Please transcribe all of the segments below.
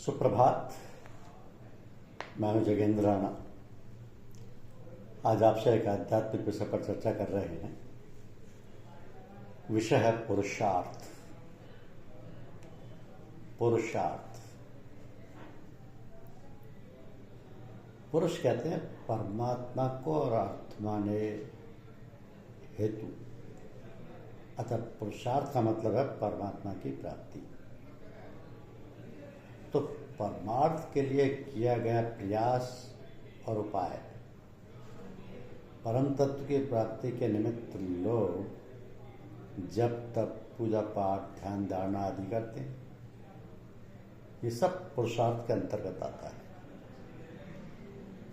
सुप्रभात। मैं हूं जगेंद्र राणा। आज आपसे एक आध्यात्मिक विषय पर चर्चा कर रहे हैं। विषय है पुरुषार्थ। पुरुषार्थ, पुरुष कहते हैं परमात्मा को और अर्थ माने हेतु। अतः पुरुषार्थ का मतलब है परमात्मा की प्राप्ति। तो परमार्थ के लिए किया गया प्रयास और उपाय, परम तत्व की प्राप्ति के निमित्त लोग जब तब पूजा पाठ ध्यान धारणा आदि करते हैं। ये सब पुरुषार्थ के अंतर्गत आता है।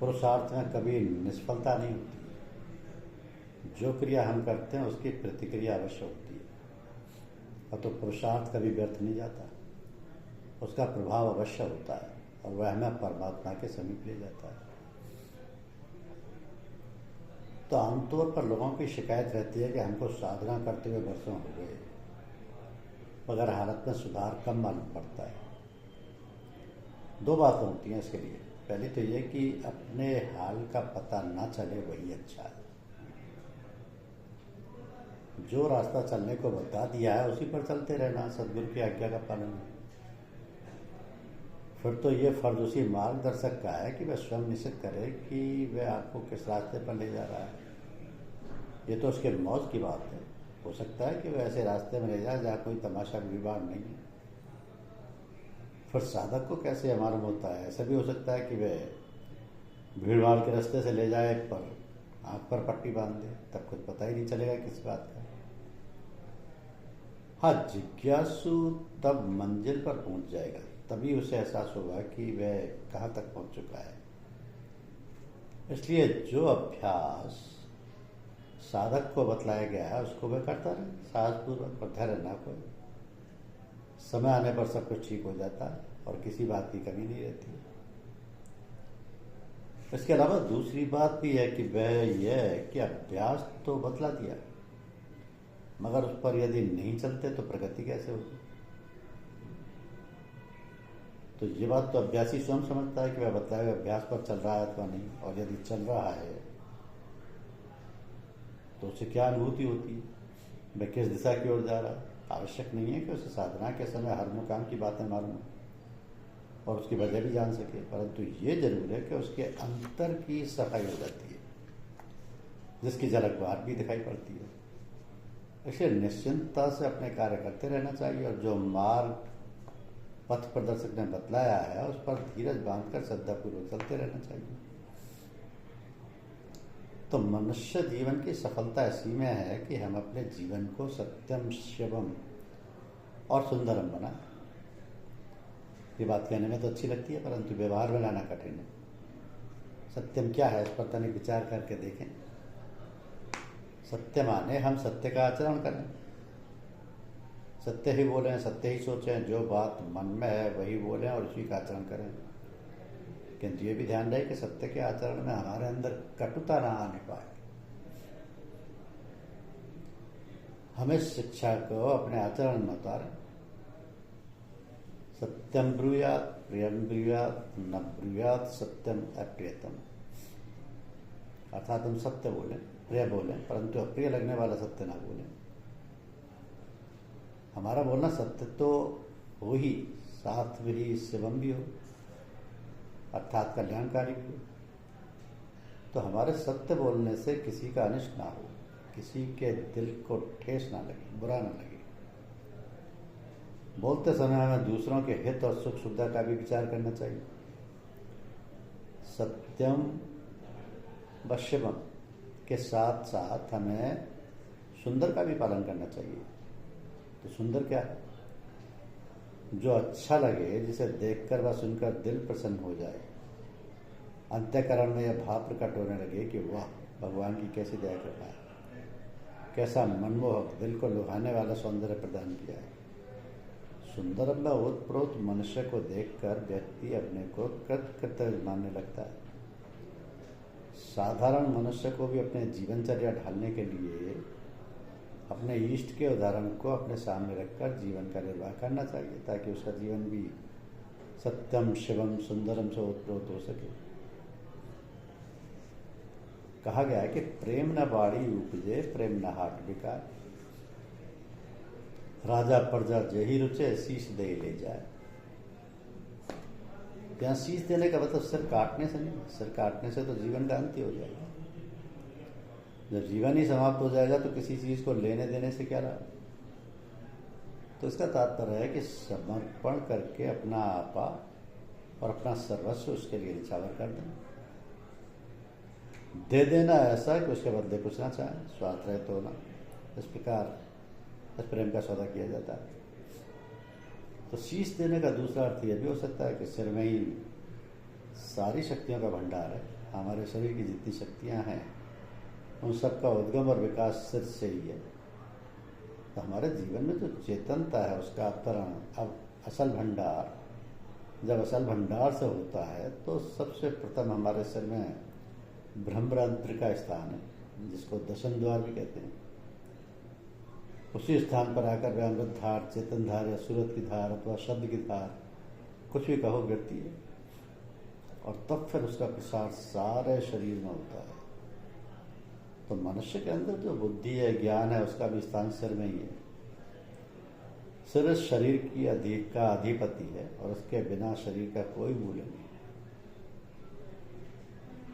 पुरुषार्थ में कभी निष्फलता नहीं होती। जो क्रिया हम करते हैं उसकी प्रतिक्रिया अवश्य होती है, और तो पुरुषार्थ कभी व्यर्थ नहीं जाता। उसका प्रभाव अवश्य होता है और वह हमें परमात्मा के समीप ले जाता है। तो आमतौर पर लोगों की शिकायत रहती है कि हमको साधना करते हुए वर्षों हो गए, मगर हालत में सुधार कम मालूम पड़ता है। दो बातें होती हैं इसके लिए। पहली तो ये कि अपने हाल का पता ना चले वही अच्छा है। जो रास्ता चलने को बता दिया है उसी पर चलते रहना सद्गुरु की आज्ञा का पालन है। फिर तो ये फर्ज उसी मार्गदर्शक का है कि वह स्वयं निश्चित करे कि वह आपको किस रास्ते पर ले जा रहा है। ये तो उसके मौज की बात है। हो सकता है कि वह ऐसे रास्ते में ले जाए जहाँ कोई तमाशा भीड़-भाड़ नहीं है। फिर साधक को कैसे मालूम होता है? ऐसा भी हो सकता है कि वह भीड़-भाड़ के रास्ते से ले जाए पर आँख पर पट्टी बांध दे, तब कुछ पता ही नहीं चलेगा किस बात का। हाँ, जिज्ञासु तब मंजिल पर पहुंच जाएगा, तभी उसे एहसास होगा कि वह कहाँ तक पहुंच चुका है। इसलिए जो अभ्यास साधक को बतलाया गया है उसको वह करता रहे साहसपूर्वक, और धैर्य ना खोए। समय आने पर सब कुछ ठीक हो जाता है और किसी बात की कमी नहीं रहती। इसके अलावा दूसरी बात भी है कि वह यह है कि अभ्यास तो बतला दिया, मगर उस पर यदि नहीं चलते तो प्रगति कैसे होगी? तो ये बात तो अभ्यासी स्वयं समझता है कि वह बतलाए हुए अभ्यास पर चल रहा है अथवा नहीं, और यदि चल रहा है तो उसे क्या अनुभूति होती है, वह किस दिशा की ओर जा रहा है। आवश्यक नहीं है कि उसे साधना के समय हर मुकाम की बातें मालूम हो और उसकी वजह भी जान सके, परंतु ये जरूर है कि उसके अंतर की सफाई हो जाती है, जिसकी झलक बाहर भी दिखाई पड़ती है। इसलिए निश्चिंतता से अपने कार्य करते रहना चाहिए, और जो मार्ग पथ प्रदर्शक ने बतलाया है उस पर धीरज बांधकर श्रद्धापूर्वक चलते रहना चाहिए। तो मनुष्य जीवन की सफलता इसी में है कि हम अपने जीवन को सत्यम, शिवम और सुंदरम बनाएं। ये बात कहने में तो अच्छी लगती है, परंतु व्यवहार में लाना कठिन है। सत्यम क्या है, इस पर तनिक विचार करके देखें। सत्य माने हम सत्य का आचरण करें, सत्य ही बोलें, सत्य ही सोचें, जो बात मन में है वही बोलें और उसी का आचरण करें। किंतु ये भी ध्यान रहे कि सत्य के आचरण में हमारे अंदर कटुता ना आने पाए। हमें शिक्षा को अपने आचरण में उतारें। सत्यम ब्रूयात, प्रियम ब्रूयात, न ब्रूयात सत्यम अप्रियतम। अर्थात हम सत्य बोलें, प्रिय बोलें, परंतु अप्रिय लगने वाला सत्य ना बोलें। हमारा बोलना सत्य तो हो ही, साथ में ही शिवम भी हो, अर्थात कल्याणकारी भी हो। तो हमारे सत्य बोलने से किसी का अनिष्ट ना हो, किसी के दिल को ठेस ना लगे, बुरा ना लगे। बोलते समय हमें दूसरों के हित और सुख सुविधा का भी विचार करना चाहिए। सत्यम व शिवम के साथ साथ हमें सुंदर का भी पालन करना चाहिए। तो सुंदर क्या है? जो अच्छा लगे, जिसे देखकर व सुनकर दिल प्रसन्न हो जाए, अंतःकरण में यह भाव प्रकट होने लगे कि वाह, भगवान की कैसी दया कृपा है, कैसा मनमोहक, दिल को लुभाने वाला सौंदर्य प्रदान किया है। सुंदर व ओतप्रोत मनुष्य को देखकर व्यक्ति अपने को कृतकृत्य मानने लगता है। साधारण मनुष्य को भी अपने जीवनचर्या ढालने के लिए अपने इष्ट के उदाहरण को अपने सामने रखकर जीवन का निर्वाह करना चाहिए, ताकि उसका जीवन भी सत्यम शिवम सुंदरम से ओतप्रोत हो सके। कहा गया है कि प्रेम न बाड़ी उपजे प्रेम न हाट बिकाए, राजा प्रजा जही रुचे शीश दे ले जाए। यहाँ शीश देने का मतलब सिर काटने से नहीं, सिर काटने से तो जीवन का अंत ही हो जाएगा। जब जीवन ही समाप्त हो जाएगा तो किसी चीज को लेने देने से क्या लाभ। तो इसका तात्पर्य है कि समर्पण करके अपना आपा और अपना सर्वस्व उसके लिए निछावर कर देना, दे देना ऐसा कि उसके बदले कुछ ना चाहे, स्वार्थ रहित होना। इस प्रकार इस प्रेम का सौदा किया जाता है। तो शीश देने का दूसरा अर्थ यह भी हो सकता है कि सिर में ही सारी शक्तियों का भंडार है। हमारे शरीर की जितनी शक्तियां हैं उन सबका उद्गम और विकास सिर से ही है। तो हमारे जीवन में जो चेतनता है उसका अवतरण, अब असल भंडार, जब असल भंडार से होता है तो सबसे प्रथम हमारे सिर में ब्रह्मरंध्र का स्थान है, जिसको दशम द्वार भी कहते हैं। उसी स्थान पर आकर वह अमृत धार, चेतन धार या सूरत की धार अथवा शब्द की धार, कुछ भी कहो, गिरती है और तब फिर उसका प्रसार सारे शरीर में होता है। तो मनुष्य के अंदर जो बुद्धि है, ज्ञान है, उसका भी स्थान सिर में ही है। सिर शरीर की का अधिपति है और उसके बिना शरीर का कोई मूल्य नहीं है।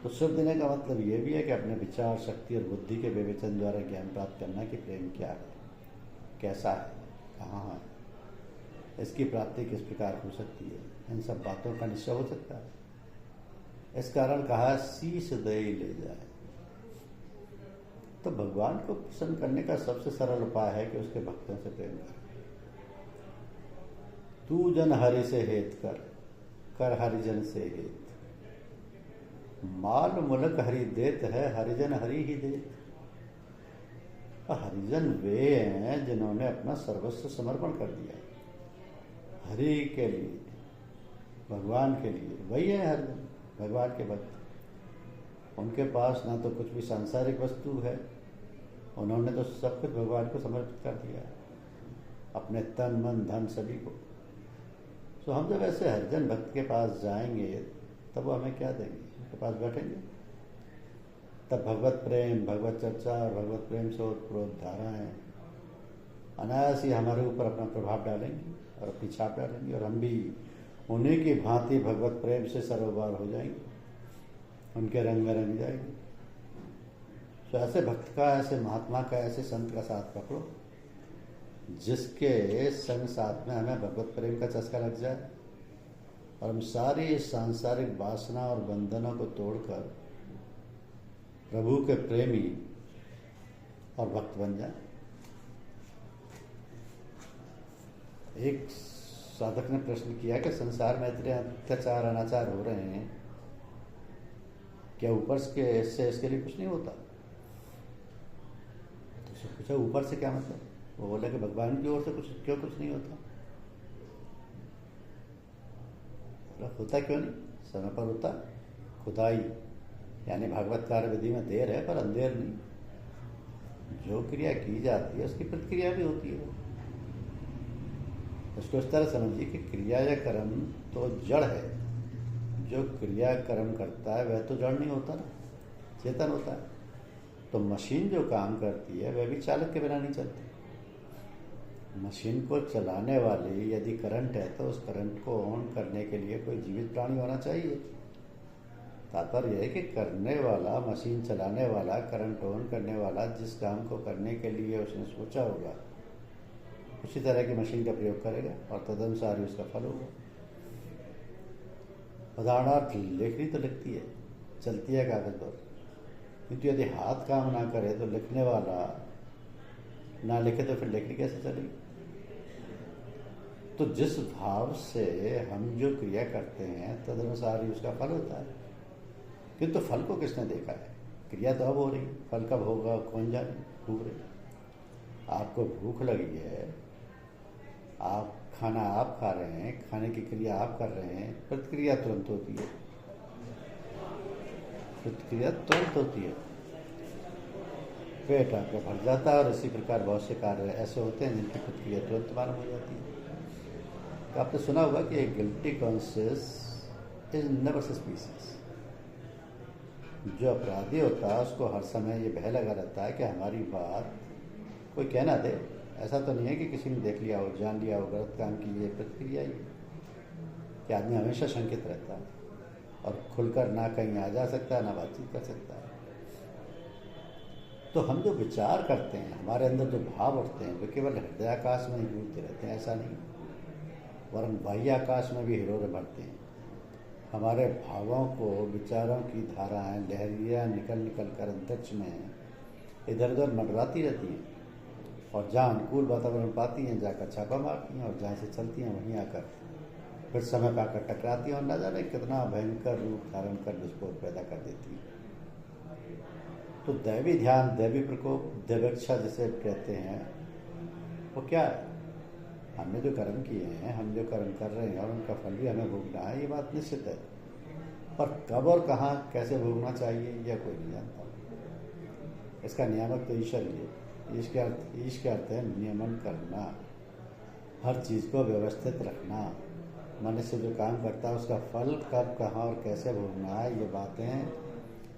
तो सिर देने का मतलब ये भी है कि अपने विचार, शक्ति और बुद्धि के विवेचन द्वारा ज्ञान प्राप्त करना कि प्रेम क्या है, कैसा है, कहाँ है, इसकी प्राप्ति किस प्रकार हो सकती है, इन सब बातों का निश्चय हो सकता है। इस कारण कहा शीश दे ले जाए। तो भगवान को प्रसन्न करने का सबसे सरल उपाय है कि उसके भक्तों से प्रेम कर। तू जन हरि से हेत कर, कर हरिजन से हेत। माल मुलक हरि देत है, हरिजन हरि ही देत। हरिजन वे हैं जिन्होंने अपना सर्वस्व समर्पण कर दिया हरि के लिए, भगवान के लिए। वही है हरिजन, भगवान के भक्त। उनके पास ना तो कुछ भी सांसारिक वस्तु है, उन्होंने तो सब कुछ भगवान को समर्पित कर दिया है, अपने तन मन धन सभी को। तो हम जब ऐसे हरिजन भक्त के पास जाएंगे तब वो हमें क्या देंगे, उनके पास बैठेंगे, तब भगवत प्रेम, भगवत चर्चा और भगवत प्रेम से ओतप्रोत धाराएं अनायास ही हमारे ऊपर अपना प्रभाव डालेंगी और अपनी छाप डालेंगी, और हम भी उन्हीं की भांति भगवत प्रेम से सरोबार हो जाएंगे, उनके रंग में रंग जाएंगे। तो ऐसे भक्त का, ऐसे महात्मा का, ऐसे संत का साथ पकड़ो जिसके संग साथ में हमें भगवत प्रेम का चस्का लग जाए और हम सारी सांसारिक वासना और बंधनों को तोड़कर प्रभु के प्रेमी और भक्त बन जाए। एक साधक ने प्रश्न किया कि संसार में इतने अत्याचार अनाचार हो रहे हैं, क्या ऊपर के इसके लिए कुछ नहीं होता? तो उसने पूछा ऊपर से क्या मतलब? वो बोला कि भगवान की ओर से क्यों कुछ नहीं होता? होता क्यों नहीं? समय पर होता। खुदाई यानी भागवत कार्य विधि में देर है पर अंधेर नहीं। जो क्रिया की जाती है उसकी प्रतिक्रिया भी होती है। उसको इस तरह समझिए कि क्रिया या कर्म तो जड़ है, जो क्रिया कर्म करता है वह तो जड़ नहीं होता ना, चेतन होता है। तो मशीन जो काम करती है वह भी चालक के बिना नहीं चलती। मशीन को चलाने वाली यदि करंट है तो उस करंट को ऑन करने के लिए कोई जीवित प्राणी होना चाहिए। तात्पर्य यह है कि करने वाला, मशीन चलाने वाला, करंट ऑन करने वाला जिस काम को करने के लिए उसने सोचा होगा उसी तरह की मशीन का प्रयोग करेगा और तदनुसार ही उसका फल होगा। उदाहरणार्थ लेखनी तो लिखती है, चलती है कागज पर, किंतु यदि हाथ काम ना करे तो लिखने वाला ना लिखे तो फिर लेखनी कैसे चलेगी? तो जिस भाव से हम जो क्रिया करते हैं तदनुसार ही उसका फल होता है। किंतु फल को किसने देखा है? क्रिया तो अब हो रही, फल कब होगा कौन जाने। भूख रही, आपको भूख लगी है, आप खाना आप खा रहे हैं, खाने की क्रिया आप कर रहे हैं, प्रतिक्रिया तुरंत होती है, प्रतिक्रिया तुरंत होती है, पेट आपका भर जाता है। और इसी प्रकार बहुत से कार्य ऐसे होते हैं जिनकी प्रतिक्रिया तुरंत मालूम हो जाती है। तो आपने सुना होगा कि एक guilty conscious is never suspicious. जो अपराधी होता है उसको हर समय ये भय लगा रहता है कि हमारी बात कोई कह ना दे। ऐसा तो नहीं है कि किसी ने देख लिया हो, जान लिया हो गलत काम की, ये प्रतिक्रिया ही कि आदमी हमेशा शंकित रहता है और खुलकर ना कहीं आ जा सकता है ना बातचीत कर सकता है। तो हम जो विचार करते हैं, हमारे अंदर जो भाव उठते हैं, वे केवल हृदयाकाश में ही घूमते रहते हैं, ऐसा नहीं, वरन बाह्य आकाश में भी हिलोरे भरते हैं। हमारे भावों को, विचारों की धाराएं, लहरियाँ निकल निकल कर अंतरिक्ष में इधर उधर मंडराती रहती हैं और जहाँ अनुकूल वातावरण पाती हैं जाकर छापा मारती हैं, और जहाँ से चलती हैं वहीं आकर फिर समय पाकर टकराती हैं और न जाने कितना भयंकर रूप धारण कर विस्फोट पैदा कर देती हैं। तो दैवी ध्यान, दैवी प्रकोप, दैवेक्षा जिसे कहते हैं, वो क्या है? हमने जो कर्म किए हैं, हम जो कर्म कर रहे हैं और उनका फल भी हमें भोगना है, ये बात निश्चित है। पर कब और कहाँ कैसे भोगना चाहिए यह कोई नहीं जानता। इसका नियामक तो ईश्वर ही है। ईश के अर्थ है नियमन करना, हर चीज़ को व्यवस्थित रखना। मनुष्य जो काम करता है उसका फल कब, कहाँ और कैसे भोगना है, ये बातें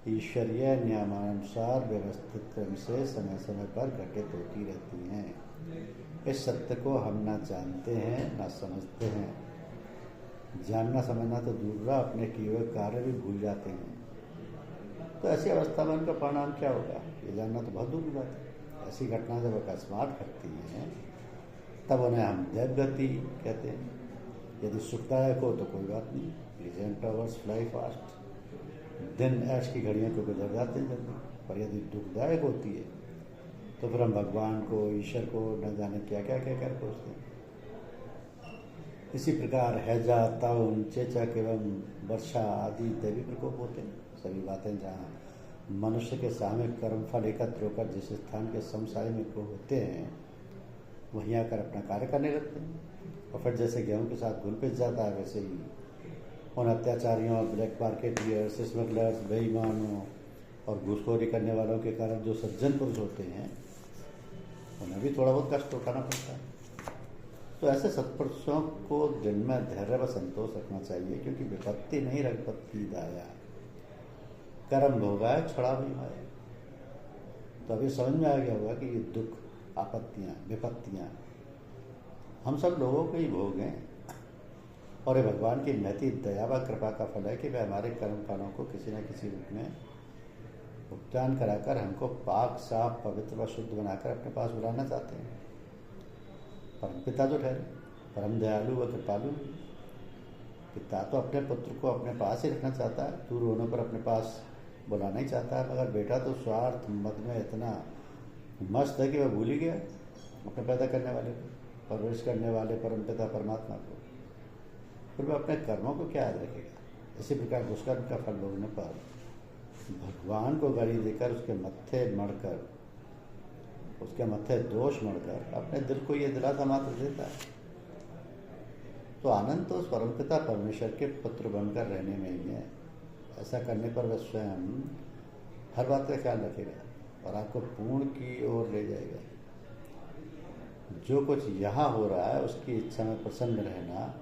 ईश्वरीय नियमानुसार व्यवस्थित क्रम से समय समय पर घटित होती रहती हैं। इस सत्य को हम ना जानते हैं ना समझते हैं। जानना समझना तो दूर रहा, अपने किए हुए कार्य भी भूल जाते हैं। तो ऐसी अवस्था में उनका परिणाम क्या होगा, ये जानना तो बहुत दूर की बात है। ऐसी घटना जब अकस्मात घटती हैं तब उन्हें हम दैवगति कहते हैं। यदि सुखदायक हो तो कोई बात नहीं, प्लीजेंट आवर्स फ्लाई फास्ट, दिन ऐश की घड़ियों को गुजर जाते हैं जल्दी। पर यदि दुखदायक होती है तो फिर हम भगवान को, ईश्वर को न जाने क्या क्या क्या कर पूछते हैं। इसी प्रकार हैजा, ताउन, चेचक एवं वर्षा आदि दैवी प्रकोप होते हैं। सभी बातें जहाँ मनुष्य के सामूहिक कर्म फल एकत्र होकर जिस स्थान के समसाय में होते हैं वहीं आकर अपना कार्य करने लगते हैं। और फिर जैसे गेहूँ के साथ घुल पिस जाता है, वैसे ही उन अत्याचारियों, ब्लैक मार्केटियर्स, स्मगलर्स, बेईमानों और घूसखोरी करने वालों के कारण जो सज्जन पुरुष होते हैं उन्हें भी थोड़ा बहुत कष्ट उठाना पड़ता है। तो ऐसे सत्पुरुषों को दिल में धैर्य व संतोष रखना चाहिए, क्योंकि विपत्ति नहीं रघुपति दाया, कर्म भोगा छड़ा भी माया। तो अभी समझ में आ गया होगा कि ये दुख, आपत्तियाँ, विपत्तियाँ हम सब लोगों को ही भोग हैं और ये भगवान की महती दया व कृपा का फल है कि वे हमारे कर्म फलों को किसी न किसी रूप में भुगतान कराकर हमको पाक, साफ, पवित्र व शुद्ध बनाकर अपने पास बुलाना चाहते हैं। परम पिता जो ठहरे, परम दयालु व कृपालु पिता तो अपने पुत्र को अपने पास ही रखना चाहता है, दूर होने पर अपने पास बुलाना ही चाहता है। मगर बेटा तो स्वार्थ मद में इतना मस्त है कि वह भूल ही गया अपने पैदा करने वाले को, परवरिश करने वाले परम पिता परमात्मा को। फिर वह अपने कर्मों को क्या याद रखेगा। इसी प्रकार दुष्कर्म का फल भोगने पर भगवान को गाली देकर उसके मत्थे दोष मढ़कर अपने दिल को ये दिलासा मात्र देता है। तो आनंद तो उस परमपिता परमेश्वर के पुत्र बनकर रहने में ही है। ऐसा करने पर वह स्वयं हर बात का ख्याल रखेगा और आपको पूर्ण की ओर ले जाएगा। जो कुछ यहाँ हो रहा है उसकी इच्छा में प्रसन्न रहना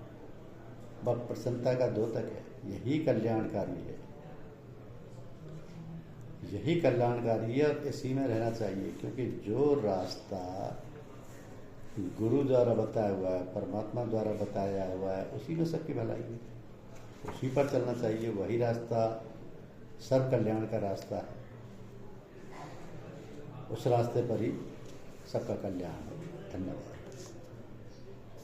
वह प्रसन्नता का द्योतक है। यही कल्याणकारी है, यही कल्याणकारी है और इसी में रहना चाहिए। क्योंकि जो रास्ता गुरु द्वारा बताया हुआ है, परमात्मा द्वारा बताया हुआ है, उसी में सबकी भलाई है, उसी पर चलना चाहिए। वही रास्ता सर्व कल्याण का रास्ता है, उस रास्ते पर ही सबका कल्याण है। धन्यवाद।